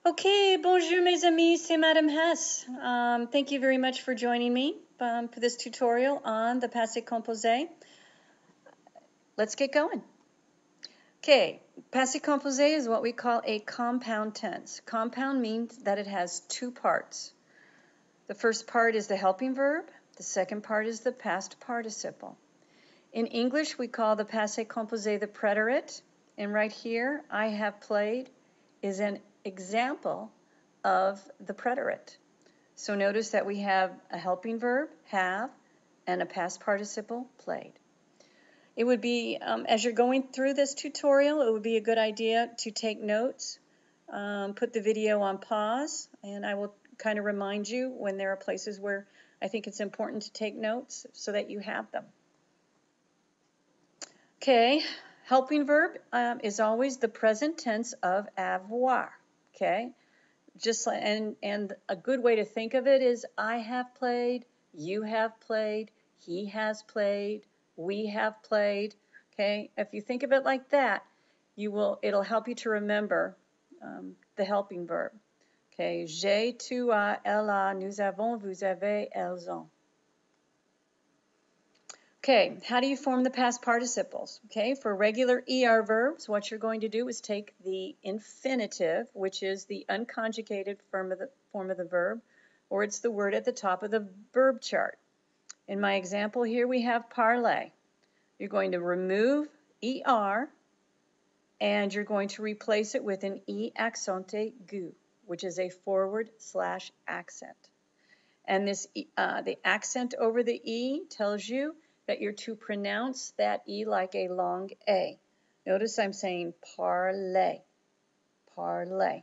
Okay, bonjour mes amis, c'est Madame Hess. Thank you very much for joining me for this tutorial on the passe composé. Let's get going. Okay, passe composé is what we call a compound tense. Compound means that it has two parts. The first part is the helping verb. The second part is the past participle. In English, we call the passe composé the preterite. And right here, I have played is an example of the preterite. So notice that we have a helping verb, have, and a past participle, played. It would be, as you're going through this tutorial, it would be a good idea to take notes, put the video on pause, and I will kind of remind you when there are places where I think it's important to take notes so that you have them. Okay, helping verb is always the present tense of avoir, okay? Just like, and a good way to think of it is I have played, you have played, he has played, we have played. Okay, if you think of it like that, it'll help you to remember the helping verb. Okay, j'ai, tu as, elle a, nous avons, vous avez, elles ont. Okay, how do you form the past participles? Okay, for regular ER verbs, what you're going to do is take the infinitive, which is the unconjugated form of the verb, or it's the word at the top of the verb chart. In my example here, we have parler. You're going to remove ER, and you're going to replace it with an E accent aigu, which is a forward/accent. And this, the accent over the E tells you that you're to pronounce that E like a long A. Notice I'm saying parler, parler.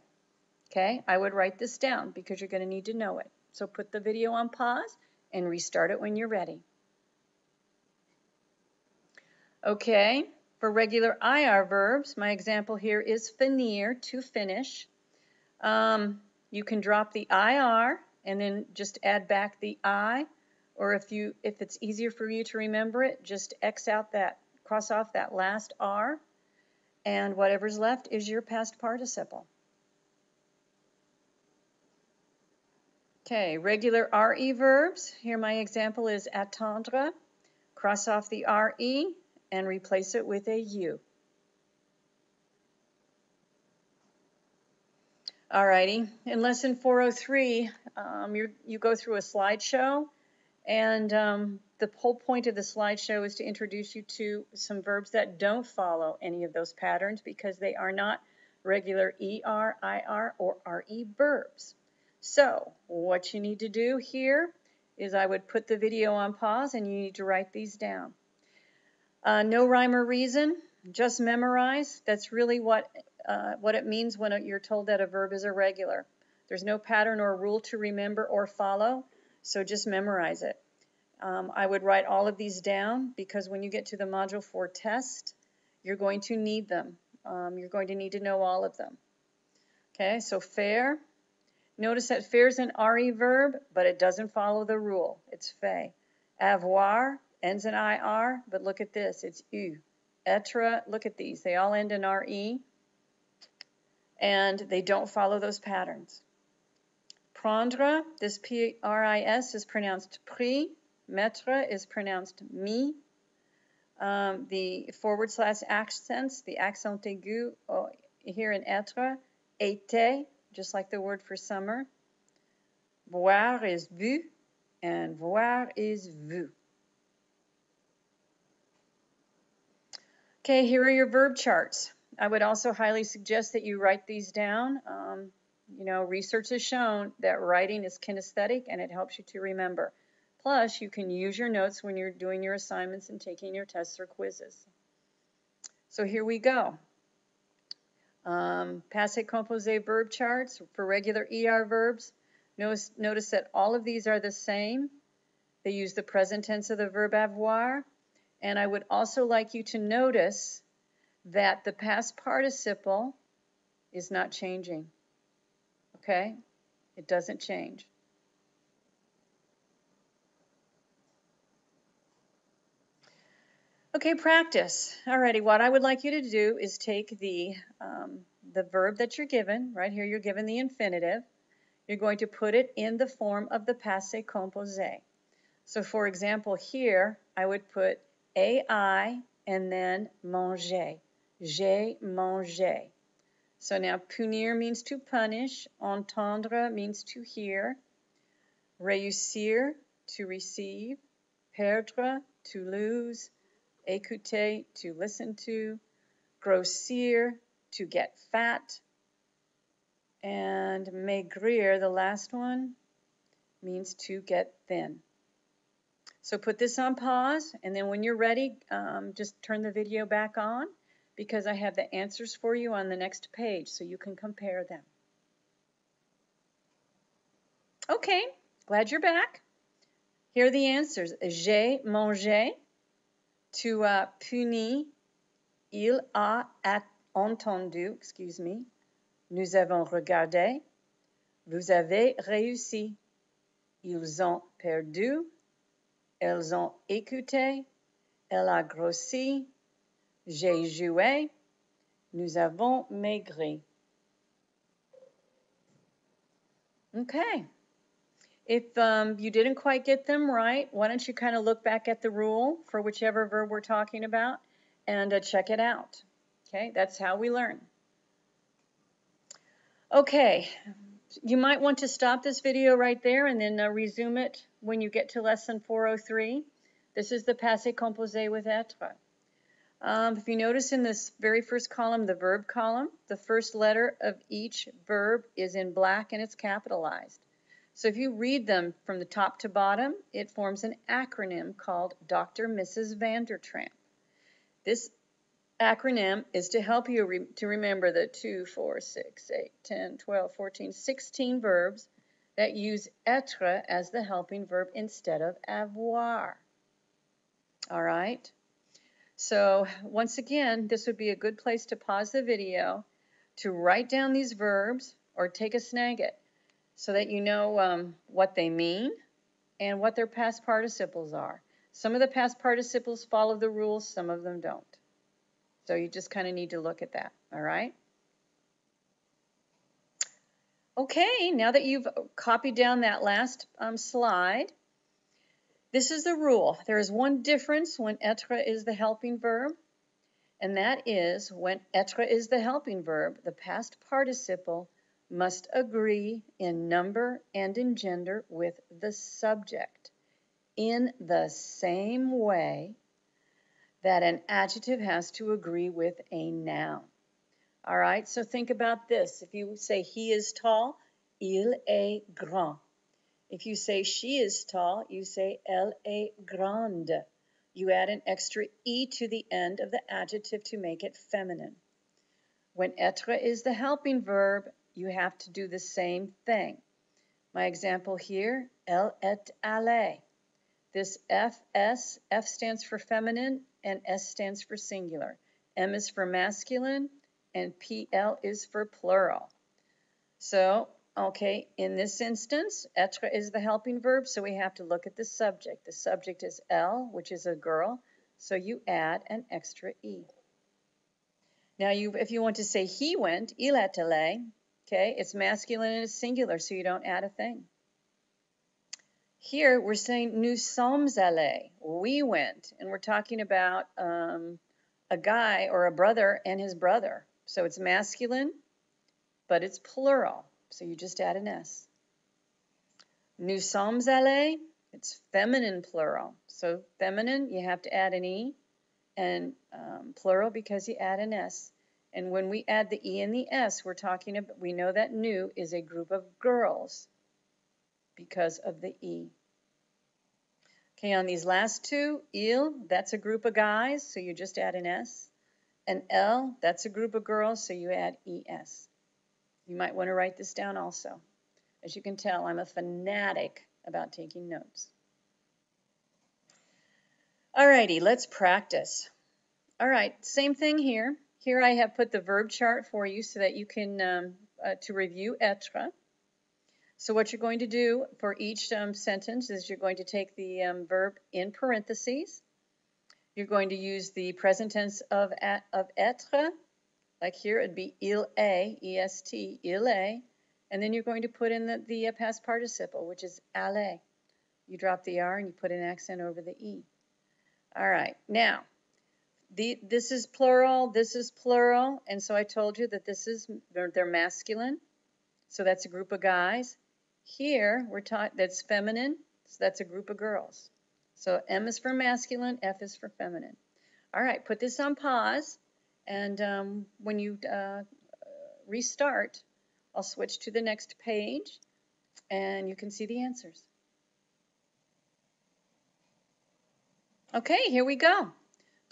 Okay, I would write this down because you're going to need to know it. So put the video on pause and restart it when you're ready. Okay, for regular IR verbs, my example here is finir, to finish. You can drop the IR and then just add back the I, or if it's easier for you to remember it, just cross off that last R, and whatever's left is your past participle. Okay, regular RE verbs. Here my example is attendre. Cross off the RE and replace it with a U. Alrighty, in lesson 403, you go through a slideshow, and the whole point of the slideshow is to introduce you to some verbs that don't follow any of those patterns because they are not regular ER, IR, or RE verbs. So what you need to do here is I would put the video on pause and you need to write these down. No rhyme or reason, just memorize. That's really what it means when you're told that a verb is irregular. There's no pattern or rule to remember or follow, so just memorize it. I would write all of these down because when you get to the Module 4 test, you're going to need them. You're going to need to know all of them. Okay, so faire. Notice that faire is an RE verb, but it doesn't follow the rule. It's fait. Avoir ends in IR, but look at this. It's U. Être, look at these. They all end in RE, and they don't follow those patterns. Prendre, this P-R-I-S is pronounced pris. Mettre is pronounced me. The forward/ accents, the accent aigu here in être, été, just like the word for summer. Boire is bu, and voir is vu. Okay, here are your verb charts. I would also highly suggest that you write these down. Research has shown that writing is kinesthetic and it helps you to remember. Plus, you can use your notes when you're doing your assignments and taking your tests or quizzes. So here we go. Passé composé verb charts for regular ER verbs. Notice that all of these are the same. They use the present tense of the verb avoir. And I would also like you to notice that the past participle is not changing. Okay? It doesn't change. Okay, practice. Alrighty, what I would like you to do is take the the verb that you're given, right here you're given the infinitive, you're going to put it in the form of the passé composé. So for example, here I would put ai and then manger. J'ai mangé. So now punir means to punish, entendre means to hear, réussir, to receive, perdre, to lose, écouter, to listen to, grossir, to get fat, and maigrir, the last one, means to get thin. So put this on pause, and then when you're ready, just turn the video back on, because I have the answers for you on the next page so you can compare them. Okay, glad you're back. Here are the answers. J'ai mangé, tu as puni, il a entendu, excuse me, nous avons regardé, vous avez réussi, ils ont perdu, elles ont écouté, elle a grossi, j'ai joué, nous avons maigri. Okay. If you didn't quite get them right, why don't you kind of look back at the rule for whichever verb we're talking about and check it out. Okay, that's how we learn. Okay, you might want to stop this video right there and then resume it when you get to lesson 403. This is the passé composé with être. If you notice in this very first column, the verb column, the first letter of each verb is in black and it's capitalized. So if you read them from the top to bottom, it forms an acronym called Dr. Mrs. Vandertramp. This acronym is to help you to remember the 2, 4, 6, 8, 10, 12, 14, 16 verbs that use être as the helping verb instead of avoir. All right? So once again, this would be a good place to pause the video to write down these verbs or take a snag it so that you know what they mean and what their past participles are. Some of the past participles follow the rules, some of them don't. So you just kind of need to look at that, all right? Okay, now that you've copied down that last slide, this is the rule. There is one difference when être is the helping verb, and that is when être is the helping verb, the past participle must agree in number and in gender with the subject in the same way that an adjective has to agree with a noun. All right, so think about this. If you say he is tall, il est grand. If you say she is tall, you say elle est grande. You add an extra E to the end of the adjective to make it feminine. When être is the helping verb, you have to do the same thing. My example here, elle est allée. This F stands for feminine and S stands for singular. M is for masculine and PL is for plural. So, okay, in this instance, être is the helping verb, so we have to look at the subject. The subject is elle, which is a girl, so you add an extra E. Now, if you want to say he went, il est allé, okay, it's masculine and it's singular, so you don't add a thing. Here, we're saying nous sommes allés, we went, and we're talking about a guy or a brother and his brother. So it's masculine, but it's plural, so you just add an S. Nous sommes allés, it's feminine plural. So feminine, you have to add an E, and plural because you add an S. And when we add the E and the S, we know that nous is a group of girls because of the E. Okay, on these last two, il, that's a group of guys, so you just add an S. And elle, that's a group of girls, so you add ES. You might want to write this down also. As you can tell, I'm a fanatic about taking notes. Alrighty, let's practice. All right, same thing here. Here I have put the verb chart for you so that you can, to review être. So what you're going to do for each sentence is you're going to take the verb in parentheses. You're going to use the present tense of être, Like here, it'd be il est, E-S-T, il est. And then you're going to put in the past participle, which is aller. You drop the R and you put an accent over the E. All right, now, this is plural, and so I told you that they're masculine, so that's a group of guys. Here, we're taught that's feminine, so that's a group of girls. So M is for masculine, F is for feminine. All right, put this on pause, and when you restart, I'll switch to the next page, and you can see the answers. Okay, here we go.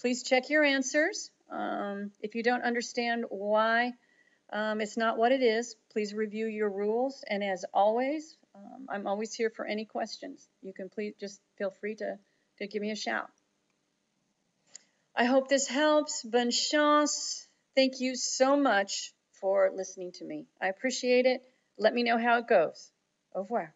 Please check your answers. If you don't understand why it's not what it is, please review your rules. And as always, I'm always here for any questions. You can please just feel free to give me a shout. I hope this helps. Bonne chance. Thank you so much for listening to me. I appreciate it. Let me know how it goes. Au revoir.